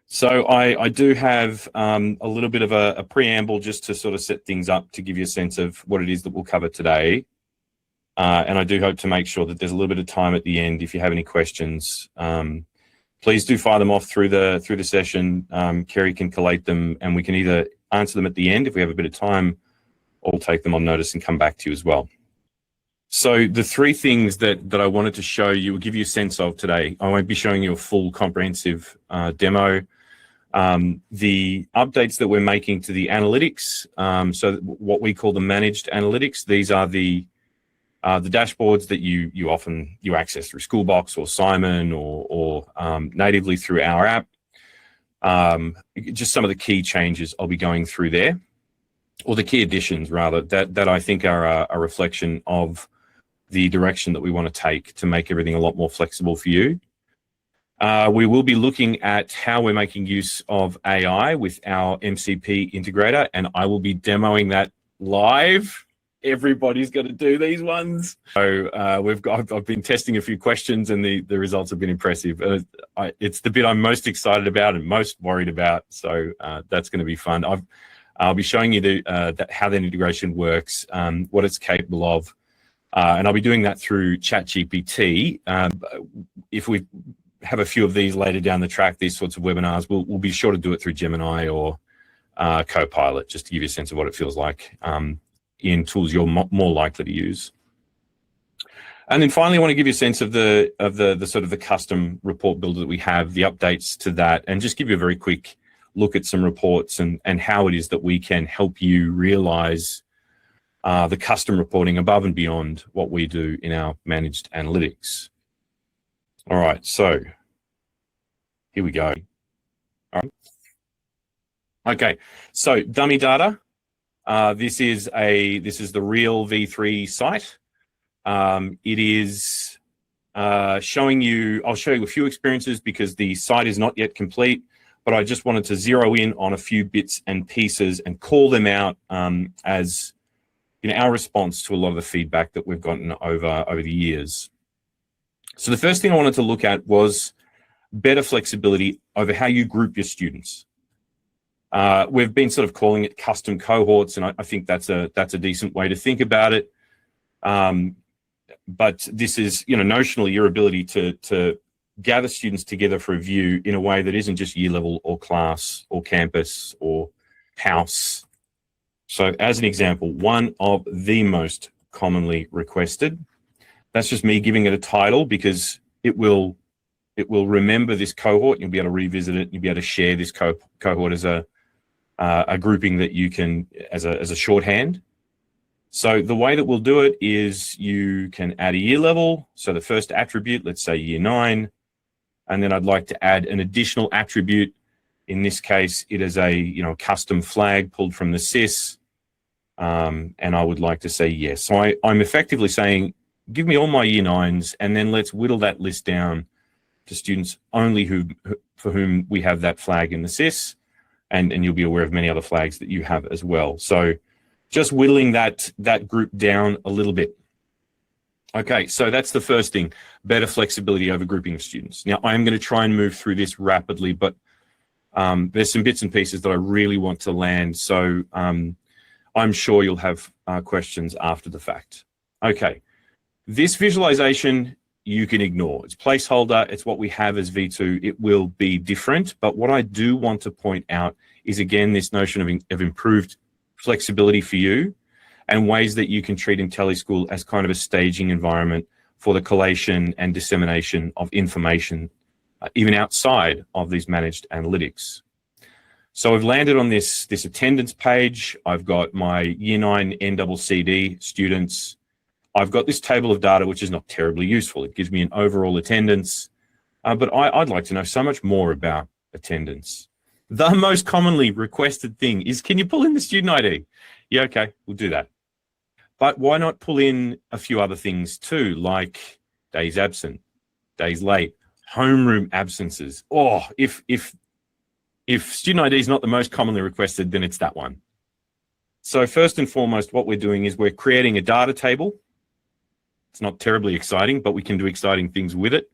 So I do have a little bit of a preamble just to sort of set things up to give you a sense of what it is that we'll cover today. And I do hope to make sure that there's a little bit of time at the end. If you have any questions, please do fire them off through the session. Kerry can collate them and we can either answer them at the end if we have a bit of time, or we'll take them on notice and come back to you as well. So the three things that I wanted to show you, will give you a sense of today. I won't be showing you a full comprehensive demo. The updates that we're making to the analytics, so what we call the managed analytics, these are the dashboards that you often access through Schoolbox or Simon or natively through our app. Just some of the key changes I'll be going through there, or the key additions rather, that I think are a reflection of the direction that we want to take to make everything a lot more flexible for you. We will be looking at how we're making use of AI with our MCP integrator, and I will be demoing that live. Everybody's got to do these ones. So I've been testing a few questions and the results have been impressive. It's the bit I'm most excited about and most worried about. So that's going to be fun. I'll be showing you how that integration works, what it's capable of. And I'll be doing that through ChatGPT. If we have a few of these later down the track, these sorts of webinars, we'll be sure to do it through Gemini or Copilot, just to give you a sense of what it feels like in tools you're more likely to use. And then finally, I want to give you a sense of the sort of the custom report builder that we have, the updates to that, and just give you a very quick look at some reports and how it is that we can help you realize the custom reporting above and beyond what we do in our managed analytics. All right, so here we go. All right. Okay, so dummy data. This is the real V3 site. It is showing you. I'll show you a few experiences because the site is not yet complete, but I just wanted to zero in on a few bits and pieces and call them out as our response to a lot of the feedback that we've gotten over the years. So the first thing I wanted to look at was better flexibility over how you group your students. We've been sort of calling it custom cohorts, and I think that's a decent way to think about it. But this is, notionally your ability to gather students together for a view in a way that isn't just year level or class or campus or house. So as an example, one of the most commonly requested, that's just me giving it a title because it will remember this cohort. You'll be able to revisit it. You'll be able to share this cohort as a grouping that you can, as a shorthand. So the way that we'll do it is you can add a year level. So the first attribute, let's say year 9, and then I'd like to add an additional attribute. In this case, it is a custom flag pulled from the SIS, and I would like to say yes. So I'm effectively saying, give me all my year 9s, and then let's whittle that list down to students only for whom we have that flag in the SIS, and you'll be aware of many other flags that you have as well. So just whittling that group down a little bit. Okay, so that's the first thing, better flexibility over grouping of students. Now, I'm going to try and move through this rapidly, but there's some bits and pieces that I really want to land. So I'm sure you'll have questions after the fact. Okay, this visualization you can ignore. It's placeholder. It's what we have as V2. It will be different. But what I do want to point out is, again, this notion of improved flexibility for you and ways that you can treat Intellischool as kind of a staging environment for the collation and dissemination of information, even outside of these managed analytics. So I've landed on this attendance page. I've got my year 9 NCCD students. I've got this table of data, which is not terribly useful. It gives me an overall attendance, but I'd like to know so much more about attendance. The most commonly requested thing is, can you pull in the student ID? Yeah, okay, we'll do that. But why not pull in a few other things too, like days absent, days late, homeroom absences? Or if student ID is not the most commonly requested, then it's that one. So first and foremost, what we're doing is we're creating a data table. It's not terribly exciting, but we can do exciting things with it.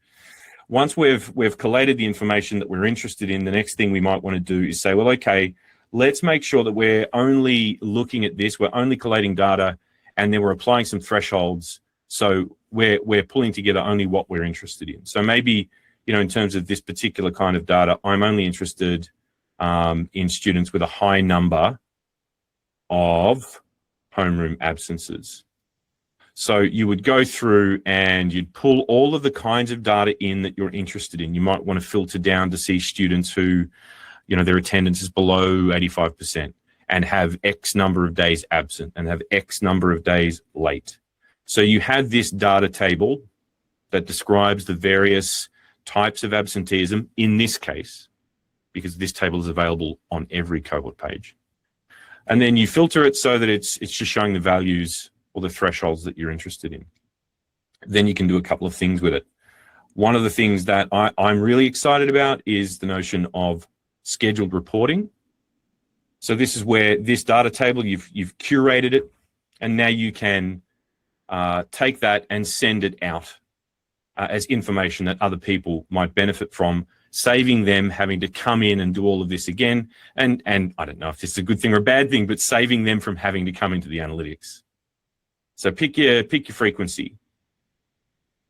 once we've collated the information that we're interested in, the next thing we might want to do is say, well, okay, let's make sure that we're only looking at this, we're only collating data, and then we're applying some thresholds. So we're pulling together only what we're interested in. So maybe, in terms of this particular kind of data, I'm only interested in students with a high number of homeroom absences. So you would go through and you'd pull all of the kinds of data in that you're interested in. You might want to filter down to see students who, their attendance is below 85% and have X number of days absent and have X number of days late. So you have this data table that describes the various types of absenteeism in this case, because this table is available on every cohort page. And then you filter it so that it's just showing the values or the thresholds that you're interested in. Then you can do a couple of things with it. One of the things that I'm really excited about is the notion of scheduled reporting. So this is where this data table, you've curated it, and now you can take that and send it out as information that other people might benefit from, saving them having to come in and do all of this again. And I don't know if this is a good thing or a bad thing, but saving them from having to come into the analytics. So pick your frequency,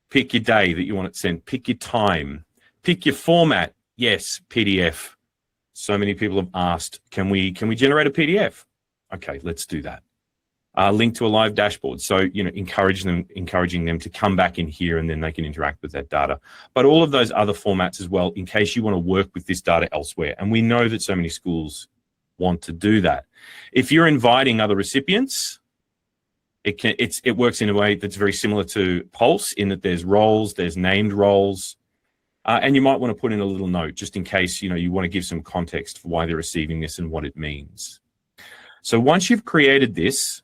pick your day that you want it sent, pick your time, pick your format. Yes, PDF. So many people have asked, can we generate a PDF? Okay, let's do that. Link to a live dashboard. So, encouraging them to come back in here, and then they can interact with that data. But all of those other formats as well, in case you want to work with this data elsewhere. And we know that so many schools want to do that. If you're inviting other recipients, it works in a way that's very similar to Pulse, in that there's roles, there's named roles, and you might want to put in a little note just in case you want to give some context for why they're receiving this and what it means. So once you've created this,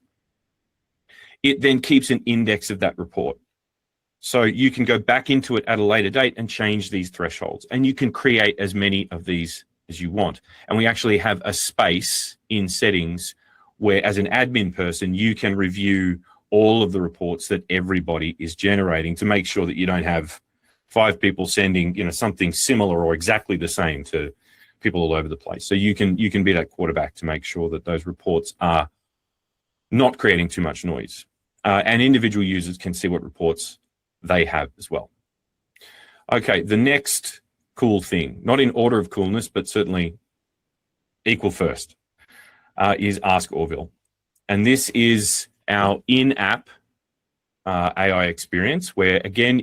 it then keeps an index of that report. So you can go back into it at a later date and change these thresholds, and you can create as many of these as you want. And we actually have a space in settings where, as an admin person, you can review all of the reports that everybody is generating to make sure that you don't have 5 people sending, something similar or exactly the same to people all over the place. So you can be that quarterback to make sure that those reports are not creating too much noise. And individual users can see what reports they have as well. Okay, the next cool thing, not in order of coolness, but certainly equal first, is Ask Orville. And this is our in-app AI experience where, again,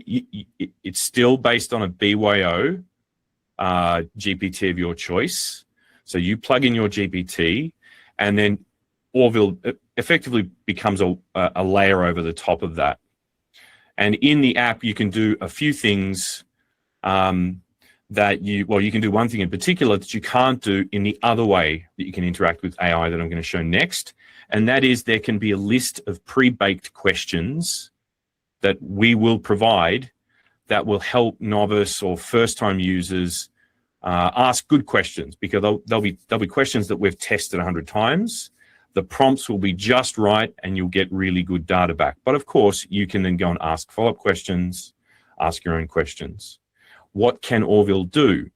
it's still based on a BYO GPT of your choice. So you plug in your GPT, and then Orville effectively becomes a layer over the top of that. And in the app, you can do a few things you can do one thing in particular that you can't do in the other way that you can interact with AI that I'm going to show next. And that is, there can be a list of pre-baked questions that we will provide that will help novice or first-time users ask good questions, because there'll be questions that we've tested 100 times. The prompts will be just right, and you'll get really good data back. But of course, you can then go and ask follow-up questions, ask your own questions. What can Orville do?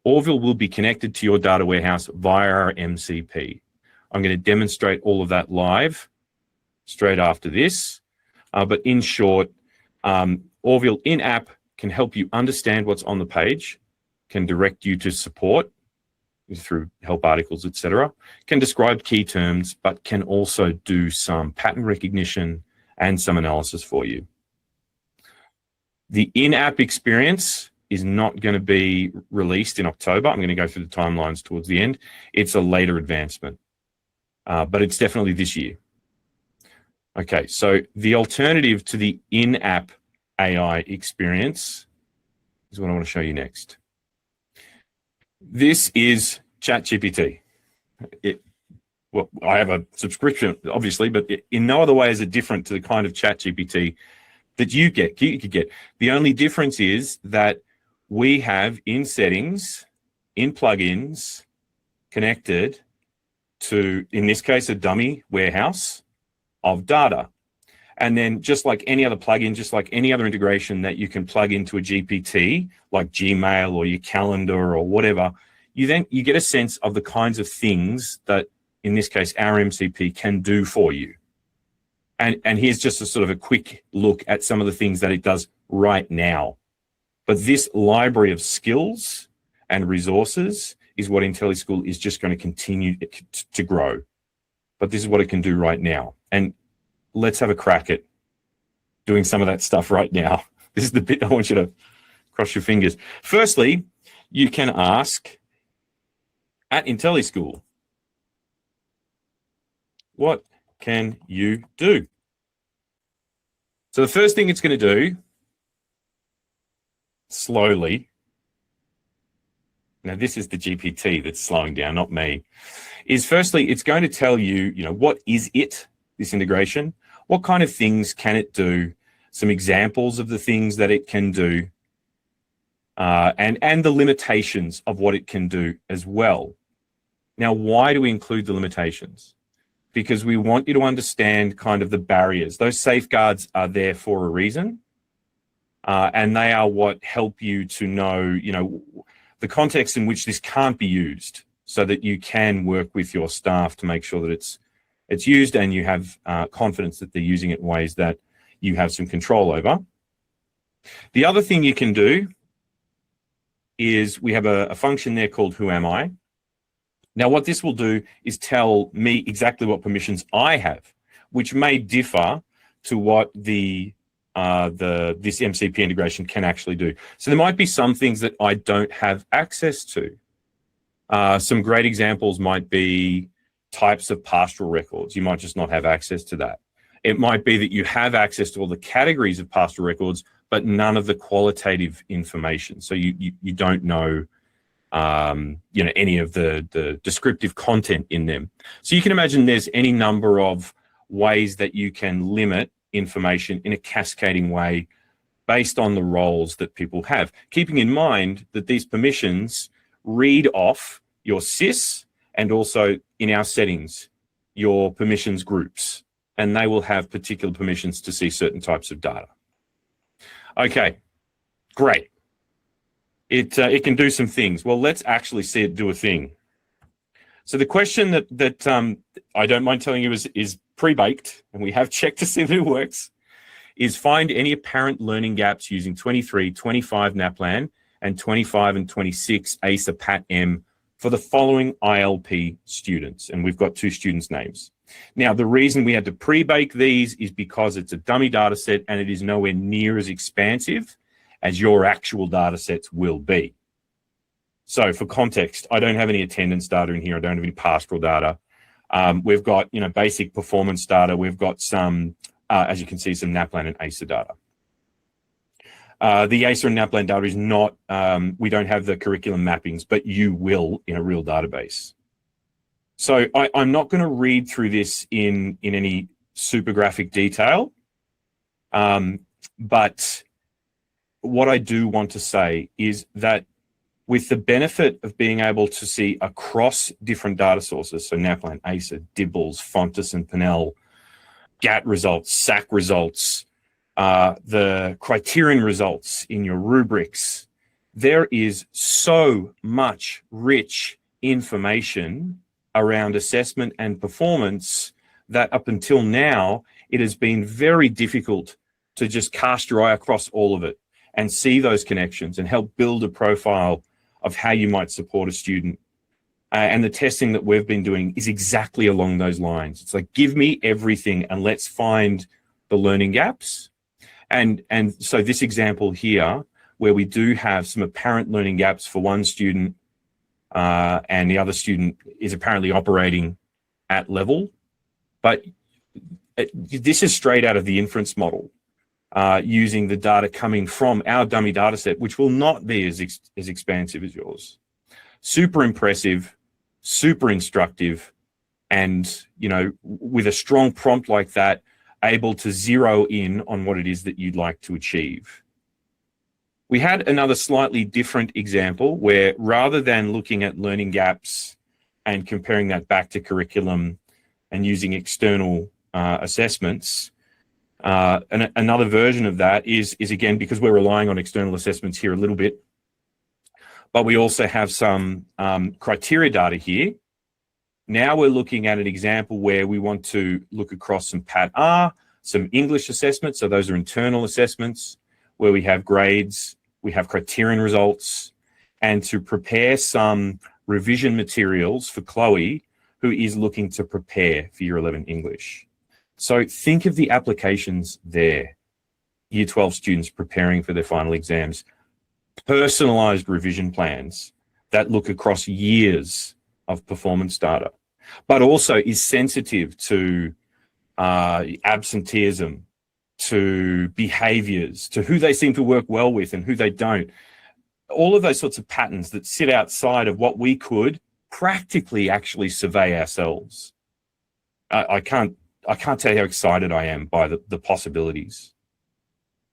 Orville will be connected to your data warehouse via our MCP. I'm going to demonstrate all of that live straight after this. But in short, Orville in-app can help you understand what's on the page, can direct you to support through help articles, etc., can describe key terms, but can also do some pattern recognition and some analysis for you. The in-app experience is not going to be released in October. I'm going to go through the timelines towards the end. It's a later advancement, but it's definitely this year. Okay, so the alternative to the in-app AI experience is what I want to show you next. This is ChatGPT. Well, I have a subscription, obviously, but in no other way is it different to the kind of ChatGPT that you could get. The only difference is that we have in settings, in plugins, connected to, in this case, a dummy warehouse of data. And then just like any other plugin, just like any other integration that you can plug into a GPT, like Gmail or your calendar or whatever, you get a sense of the kinds of things that, in this case, our MCP can do for you. And here's just a sort of a quick look at some of the things that it does right now. But this library of skills and resources is what Intellischool is just going to continue to grow. But this is what it can do right now. And let's have a crack at doing some of that stuff right now. This is the bit I want you to cross your fingers. Firstly, you can ask at Intellischool, what can you do? So the first thing it's going to do, slowly, now this is the GPT that's slowing down, not me, is firstly, it's going to tell you, what is it, this integration? What kind of things can it do? Some examples of the things that it can do, and the limitations of what it can do as well. Now, why do we include the limitations? Because we want you to understand kind of the barriers. Those safeguards are there for a reason, and they are what help you to know, the context in which this can't be used, so that you can work with your staff to make sure that it's used and you have confidence that they're using it in ways that you have some control over. The other thing you can do is we have a function there called Who Am I? Now, what this will do is tell me exactly what permissions I have, which may differ to what this MCP integration can actually do. So there might be some things that I don't have access to. Some great examples might be types of pastoral records. You might just not have access to that. It might be that you have access to all the categories of pastoral records, but none of the qualitative information. So you don't know, any of the descriptive content in them. So you can imagine there's any number of ways that you can limit information in a cascading way based on the roles that people have, keeping in mind that these permissions read off your sys and also in our settings, your permissions groups, and they will have particular permissions to see certain types of data. Okay, great. It can do some things. Well, let's actually see it do a thing. So the question that I don't mind telling you is pre-baked, and we have checked to see that it works, is find any apparent learning gaps using 23, 25 NAPLAN, and 25 and 26 ACER PAT-M for the following ILP students. And we've got 2 students' names. Now, the reason we had to pre-bake these is because it's a dummy data set and it is nowhere near as expansive as your actual data sets will be. So for context, I don't have any attendance data in here. I don't have any pastoral data. We've got, basic performance data. We've got some, as you can see, some NAPLAN and ACER data. The ACER and NAPLAN data is not, we don't have the curriculum mappings, but you will in a real database. So I'm not going to read through this in any super graphic detail, but what I do want to say is that with the benefit of being able to see across different data sources, so NAPLAN, ACER, DIBBLES, Fontes and Pinnell, GAT results, SAC results, the criterion results in your rubrics, there is so much rich information around assessment and performance that up until now, it has been very difficult to just cast your eye across all of it and see those connections and help build a profile of how you might support a student. And the testing that we've been doing is exactly along those lines. It's like, give me everything and let's find the learning gaps. And so this example here, where we do have some apparent learning gaps for one student and the other student is apparently operating at level, but this is straight out of the inference model using the data coming from our dummy data set, which will not be as expansive as yours. Super impressive, super instructive, and, with a strong prompt like that, able to zero in on what it is that you'd like to achieve. We had another slightly different example where rather than looking at learning gaps and comparing that back to curriculum and using external assessments, And another version of that is again, because we're relying on external assessments here a little bit, but we also have some criteria data here. Now we're looking at an example where we want to look across some Pat R, some English assessments. So those are internal assessments where we have grades, we have criterion results, and to prepare some revision materials for Chloe, who is looking to prepare for Year 11 English. So think of the applications there. Year 12 students preparing for their final exams, personalized revision plans that look across years of performance data, but also is sensitive to absenteeism, to behaviors, to who they seem to work well with and who they don't. All of those sorts of patterns that sit outside of what we could practically actually survey ourselves. I can't tell you how excited I am by the possibilities.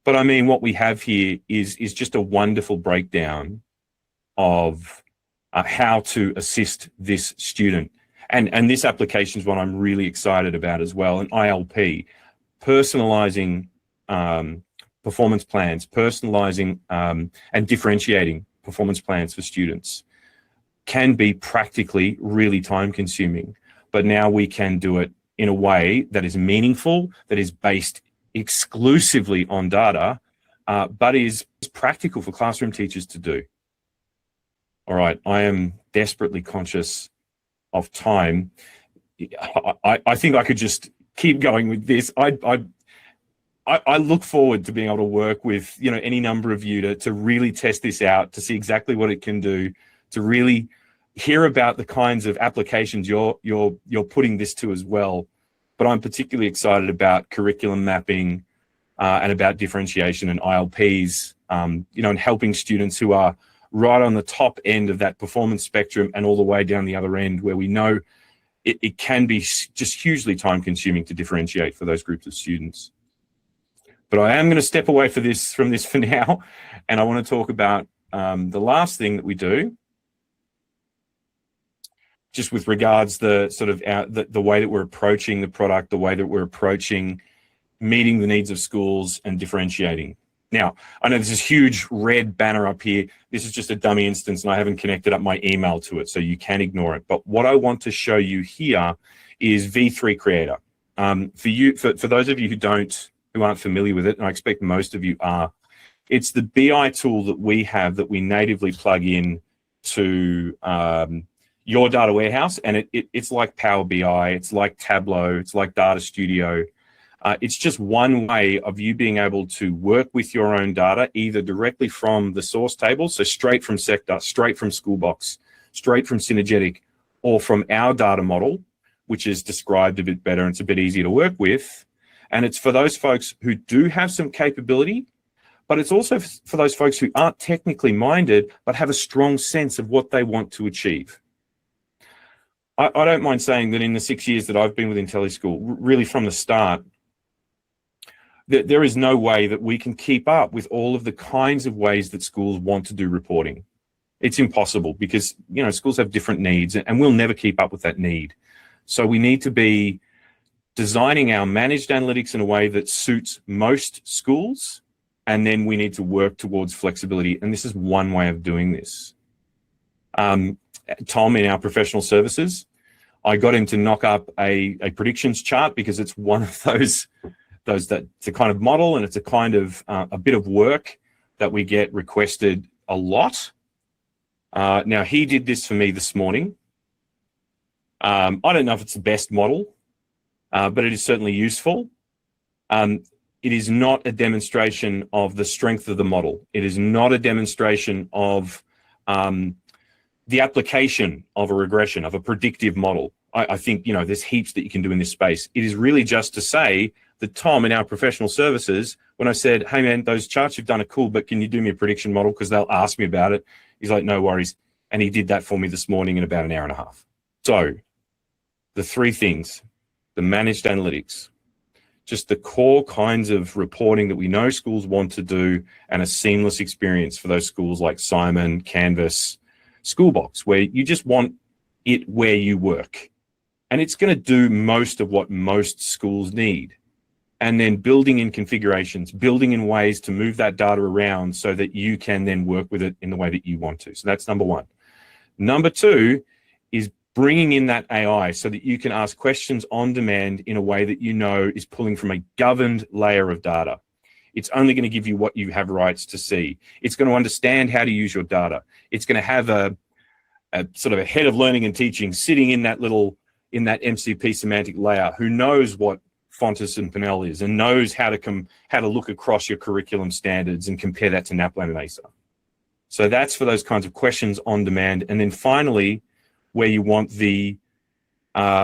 But I mean, what we have here is just a wonderful breakdown of how to assist this student. And this application is one I'm really excited about as well. An ILP, personalizing performance plans, personalizing and differentiating performance plans for students can be practically really time consuming. But now we can do it in a way that is meaningful, that is based exclusively on data, but is practical for classroom teachers to do. All right, I am desperately conscious of time. I think I could just keep going with this. I look forward to being able to work with any number of you to really test this out, to see exactly what it can do, to really hear about the kinds of applications you're putting this to as well. But I'm particularly excited about curriculum mapping and about differentiation and ILPs, and helping students who are right on the top end of that performance spectrum and all the way down the other end, where we know it can be just hugely time consuming to differentiate for those groups of students. But I am going to step away from this for now, and I want to talk about the last thing that we do, just with regards the sort of the way that we're approaching the product, the way that we're approaching meeting the needs of schools and differentiating. Now, I know there's this huge red banner up here. This is just a dummy instance, and I haven't connected up my email to it, so you can ignore it. But what I want to show you here is V3 Creator. For those of you who aren't familiar with it, and I expect most of you are, it's the BI tool that we have that we natively plug in to your data warehouse, and it's like Power BI, it's like Tableau, it's like Data Studio. It's just one way of you being able to work with your own data, either directly from the source table, so straight from Sector, straight from Schoolbox, straight from Synergetic, or from our data model, which is described a bit better and it's a bit easier to work with. And it's for those folks who do have some capability, but it's also for those folks who aren't technically minded, but have a strong sense of what they want to achieve. I don't mind saying that in the 6 years that I've been with Intellischool, really from the start, there is no way that we can keep up with all of the kinds of ways that schools want to do reporting. It's impossible because, schools have different needs and we'll never keep up with that need. So we need to be designing our managed analytics in a way that suits most schools, and then we need to work towards flexibility. And this is one way of doing this. Tom, in our professional services, I got him to knock up a predictions chart because it's one of those that it's a kind of model, and it's a kind of a bit of work that we get requested a lot. Now, he did this for me this morning. I don't know if it's the best model, but it is certainly useful. It is not a demonstration of the strength of the model. It is not a demonstration of the application of a regression, of a predictive model. I think, there's heaps that you can do in this space. It is really just to say that Tom, in our professional services, when I said, hey man, those charts you've done are cool, but can you do me a prediction model? Because they'll ask me about it. He's like, no worries. And he did that for me this morning in about an hour and a half. So the three things: the managed analytics, just the core kinds of reporting that we know schools want to do, and a seamless experience for those schools like Simon, Canvas, Schoolbox, where you just want it where you work. And it's going to do most of what most schools need. and then building in configurations, building in ways to move that data around so that you can then work with it in the way that you want to. So that's number one. Number two is bringing in that AI so that you can ask questions on demand in a way that you know is pulling from a governed layer of data. It's only going to give you what you have rights to see. It's going to understand how to use your data. It's going to have a sort of a head of learning and teaching sitting in that MCP semantic layer who knows what Fontes and Pinnell is and knows how to look across your curriculum standards and compare that to NAPLAN and ASA. So that's for those kinds of questions on demand. And then finally, where you want the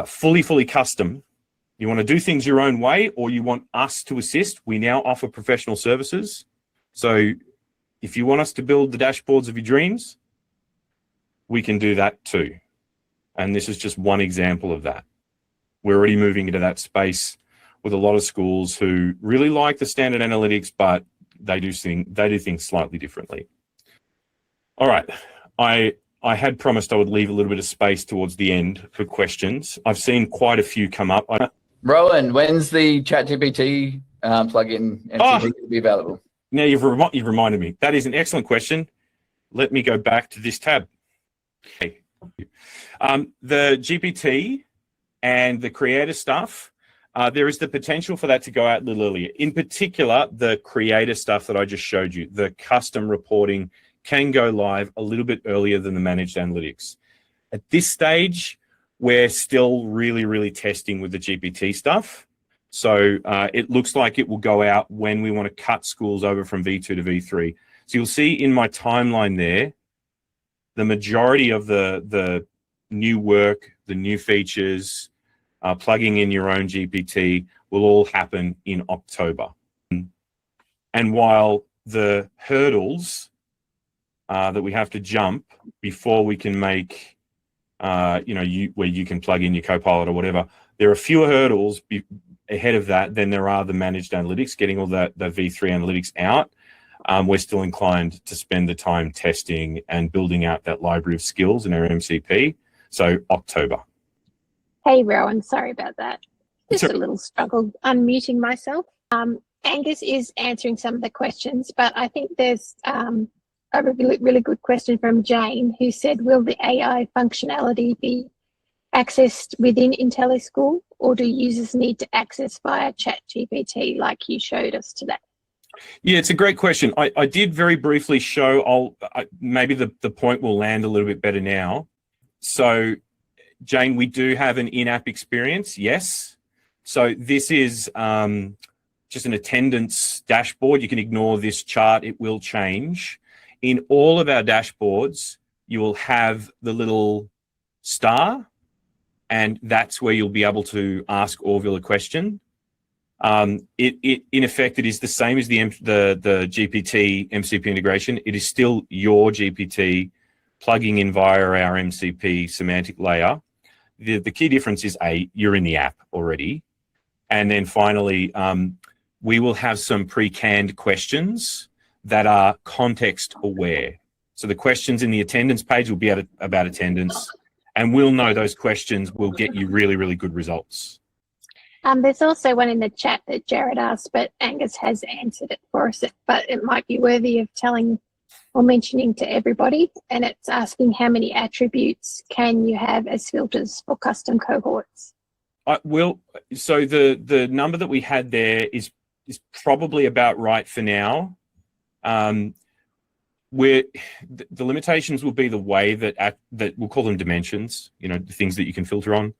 fully custom, you want to do things your own way or you want us to assist, we now offer professional services. So if you want us to build the dashboards of your dreams, we can do that too. And this is just one example of that. We're already moving into that space with a lot of schools who really like the standard analytics, but they do things slightly differently. All right, I had promised I would leave a little bit of space towards the end for questions. I've seen quite a few come up. Rowan, when's the ChatGPT plugin MCP to be available? Now you've reminded me. That is an excellent question. Let me go back to this tab. Okay. The GPT and the creator stuff, there is the potential for that to go out a little earlier. In particular, the creator stuff that I just showed you, the custom reporting can go live a little bit earlier than the managed analytics. At this stage, we're still really testing with the GPT stuff. So it looks like it will go out when we want to cut schools over from V2 to V3. So you'll see in my timeline there, the majority of the new work, the new features, plugging in your own GPT will all happen in October. And while the hurdles that we have to jump before we can make, where you can plug in your Copilot or whatever, there are fewer hurdles ahead of that than there are the managed analytics, getting all the V3 analytics out. We're still inclined to spend the time testing and building out that library of skills in our MCP. So October. Hey, Rowan, sorry about that. Just a little struggle unmuting myself. Angus is answering some of the questions, but I think there's a really good question from Jane, who said, will the AI functionality be accessed within Intellischool, or do users need to access via ChatGPT like you showed us today? Yeah, it's a great question. I did very briefly show, maybe the point will land a little bit better now. So, Jane, we do have an in-app experience, yes. So this is just an attendance dashboard. You can ignore this chart, it will change. In all of our dashboards, you will have the little star, and that's where you'll be able to ask Orville a question. In effect, it is the same as the GPT MCP integration. It is still your GPT plugging in via our MCP semantic layer. The key difference is you're in the app already. And then finally, we will have some pre-canned questions that are context aware. So the questions in the attendance page will be about attendance, and we'll know those questions will get you really good results. There's also one in the chat that Jared asked, but Angus has answered it for us, but it might be worthy of telling or mentioning to everybody. And it's asking how many attributes can you have as filters for custom cohorts? So the number that we had there is probably about right for now. Where the limitations will be the way that we'll call them dimensions, the things that you can filter on.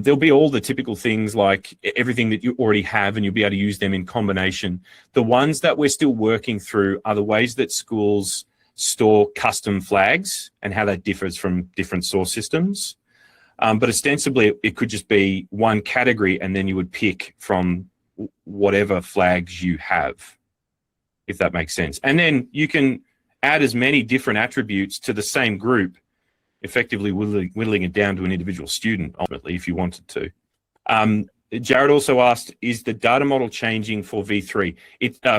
There'll be all the typical things like everything that you already have, and you'll be able to use them in combination. The ones that we're still working through are the ways that schools store custom flags and how that differs from different source systems. But ostensibly, it could just be one category, and then you would pick from whatever flags you have, if that makes sense. And then you can add as many different attributes to the same group, effectively whittling it down to an individual student, ultimately, if you wanted to. Jared also asked, is the data model changing for V3?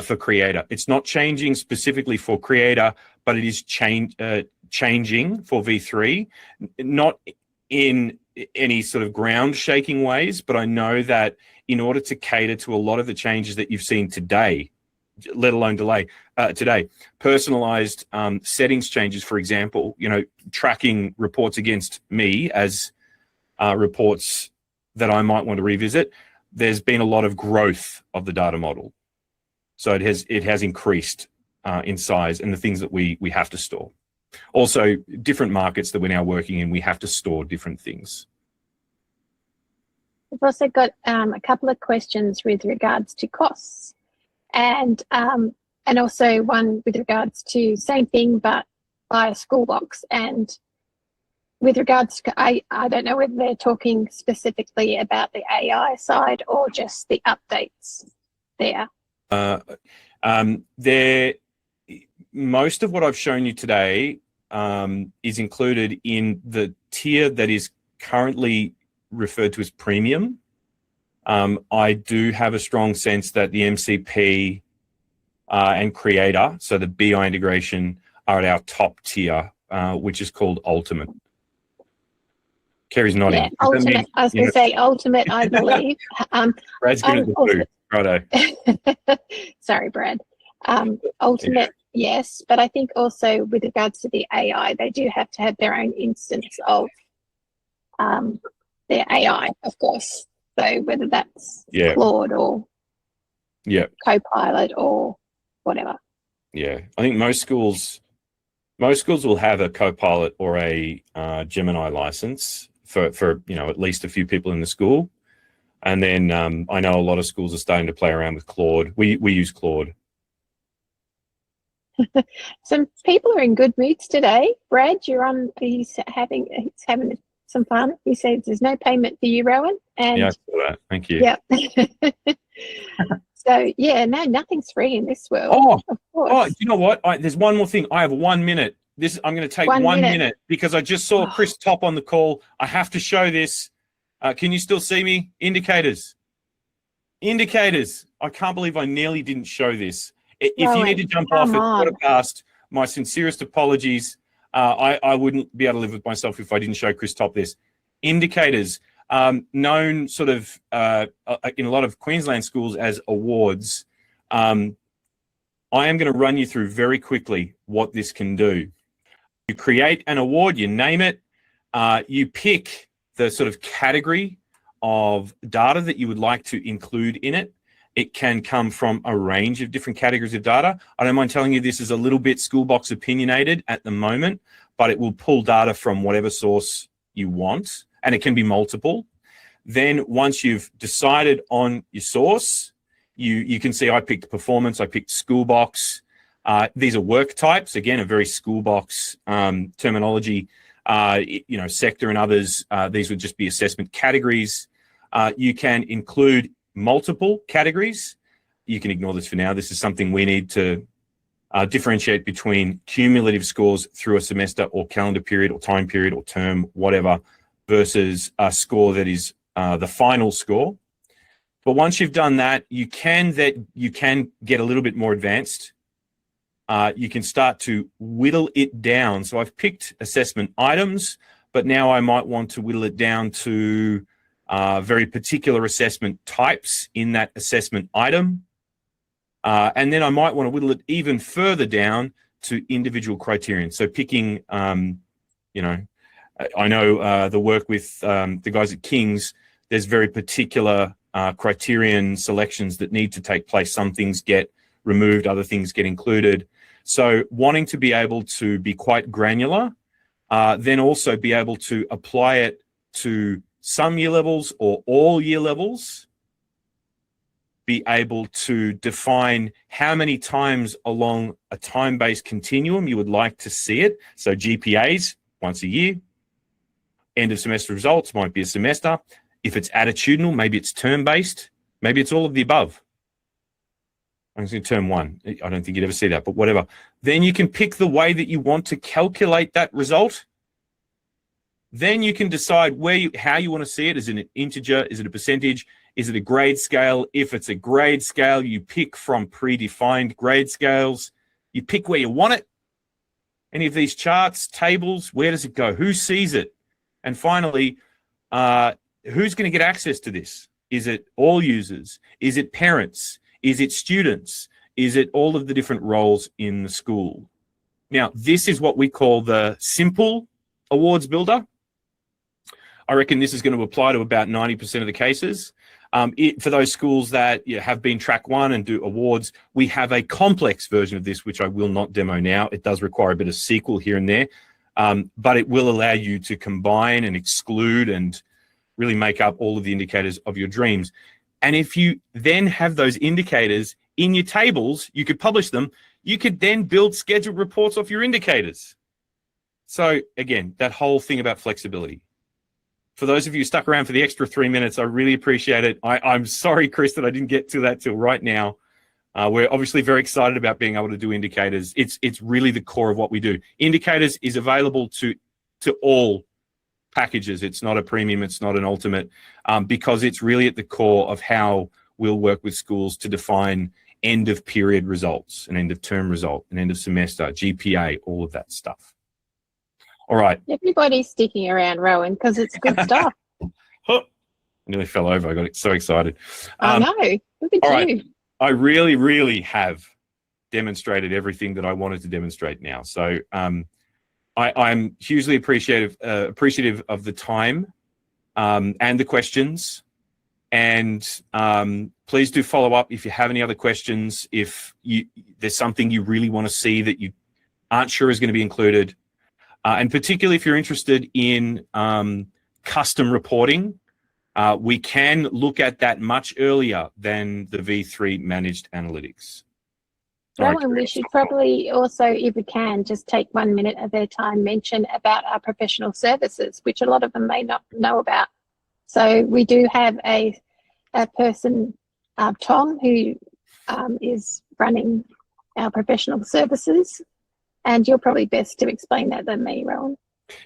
For Creator. It's not changing specifically for Creator, but it is changing for V3. Not in any sort of ground shaking ways, but I know that in order to cater to a lot of the changes that you've seen today, let alone today, personalized settings changes, for example, tracking reports against me as reports that I might want to revisit, there's been a lot of growth of the data model. So it has increased in size and the things that we have to store. Also, different markets that we're now working in, we have to store different things. We've also got a couple of questions with regards to costs, and also one with regards to same thing but via Schoolbox. And with regards to, I don't know whether they're talking specifically about the AI side or just the updates there. Most of what I've shown you today is included in the tier that is currently referred to as premium. I do have a strong sense that the MCP and Creator, so the BI integration, are at our top tier, which is called Ultimate. Kerry's nodding. Yeah, Ultimate. I was going to say Ultimate, I believe. Brad's giving it the blue. Righto. Sorry, Brad. Ultimate, yes, but I think also with regards to the AI, they do have to have their own instance of their AI, of course. So whether that's Claude or Copilot or whatever. Yeah, I think most schools will have a Copilot or a Gemini license for at least a few people in the school. And then I know a lot of schools are starting to play around with Claude. We use Claude. Some people are in good moods today. Brad, he's having some fun. He says there's no payment for you, Rowan. And yeah, I saw that. Thank you. Yeah. So no, nothing's free in this world. Of course. You know what? There's one more thing. I have 1 minute. I'm going to take 1 minute because I just saw Chris Top on the call. I have to show this. Can you still see me? Indicators. I can't believe I nearly didn't show this. If you need to jump off, it's past. My sincerest apologies. I wouldn't be able to live with myself if I didn't show Chris Top this. Indicators, known sort of in a lot of Queensland schools as awards. I am going to run you through very quickly what this can do. You create an award, you name it, you pick the sort of category of data that you would like to include in it. It can come from a range of different categories of data. I don't mind telling you this is a little bit Schoolbox opinionated at the moment, but it will pull data from whatever source you want, and it can be multiple. Then once you've decided on your source, you can see I picked performance, I picked Schoolbox. These are work types, again, a very Schoolbox terminology, sector and others. These would just be assessment categories. You can include multiple categories. You can ignore this for now. This is something we need to differentiate between cumulative scores through a semester or calendar period or time period or term, whatever, versus a score that is the final score. But once you've done that, you can get a little bit more advanced. You can start to whittle it down. So I've picked assessment items, but now I might want to whittle it down to very particular assessment types in that assessment item. And then I might want to whittle it even further down to individual criterion. So picking, I know the work with the guys at King's, there's very particular criterion selections that need to take place. Some things get removed, other things get included. So wanting to be able to be quite granular, then also be able to apply it to some year levels or all year levels, be able to define how many times along a time-based continuum you would like to see it. So GPAs, once a year. End of semester results might be a semester. If it's attitudinal, maybe it's term-based. Maybe it's all of the above. I'm going to term one. I don't think you'd ever see that, but whatever. Then you can pick the way that you want to calculate that result. Then you can decide how you want to see it. Is it an integer? Is it a percentage? Is it a grade scale? If it's a grade scale, you pick from predefined grade scales. You pick where you want it. Any of these charts, tables, where does it go? Who sees it? And finally, who's going to get access to this? Is it all users? Is it parents? Is it students? Is it all of the different roles in the school? Now, this is what we call the simple awards builder. I reckon this is going to apply to about 90% of the cases. For those schools that have been track 1 and do awards, we have a complex version of this, which I will not demo now. It does require a bit of SQL here and there, but it will allow you to combine and exclude and really make up all of the indicators of your dreams. And if you then have those indicators in your tables, you could publish them. You could then build scheduled reports off your indicators. So again, that whole thing about flexibility. For those of you stuck around for the extra 3 minutes, I really appreciate it. I'm sorry, Chris, that I didn't get to that till right now. We're obviously very excited about being able to do indicators. It's really the core of what we do. Indicators is available to all packages. It's not a premium, it's not an ultimate, because it's really at the core of how we'll work with schools to define end of period results, an end of term result, an end of semester, GPA, all of that stuff. All right. Everybody's sticking around, Rowan, because it's good stuff. I nearly fell over. I got so excited. I know. Look at you. Right. I really, really have demonstrated everything that I wanted to demonstrate now. So I'm hugely appreciative of the time and the questions. And please do follow up if you have any other questions. If there's something you really want to see that you aren't sure is going to be included, and particularly if you're interested in custom reporting, we can look at that much earlier than the V3 managed analytics. Rowan, we should probably also, if we can, just take 1 minute of their time, mention about our professional services, which a lot of them may not know about. So we do have a person, Tom, who is running our professional services, and you're probably best to explain that than me, Rowan.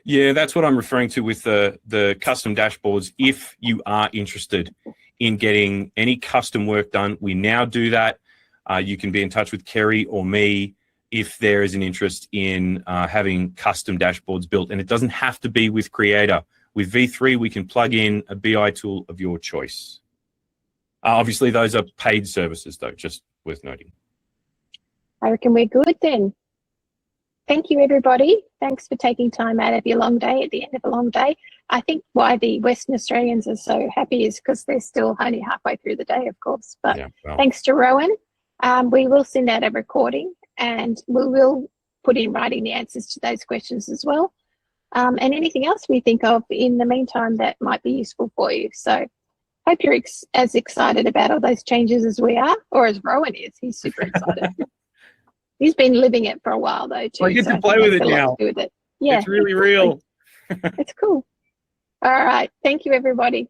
Yeah, that's what I'm referring to with the custom dashboards. If you are interested in getting any custom work done, we now do that. You can be in touch with Kerry or me if there is an interest in having custom dashboards built. And it doesn't have to be with Creator. With V3, we can plug in a BI tool of your choice. Obviously, those are paid services, though, just worth noting. I reckon we're good then. Thank you, everybody. Thanks for taking time out of your long day at the end of a long day. I think why the Western Australians are so happy is because they're still only halfway through the day, of course. But yeah, well, thanks to Rowan. We will send out a recording and we will put in writing the answers to those questions as well. And anything else we think of in the meantime that might be useful for you. So hope you're as excited about all those changes as we are, or as Rowan is. He's super excited. He's been living it for a while though too. I get to play with it now. With it. Yeah, it's really real. It's cool. All right. Thank you, everybody.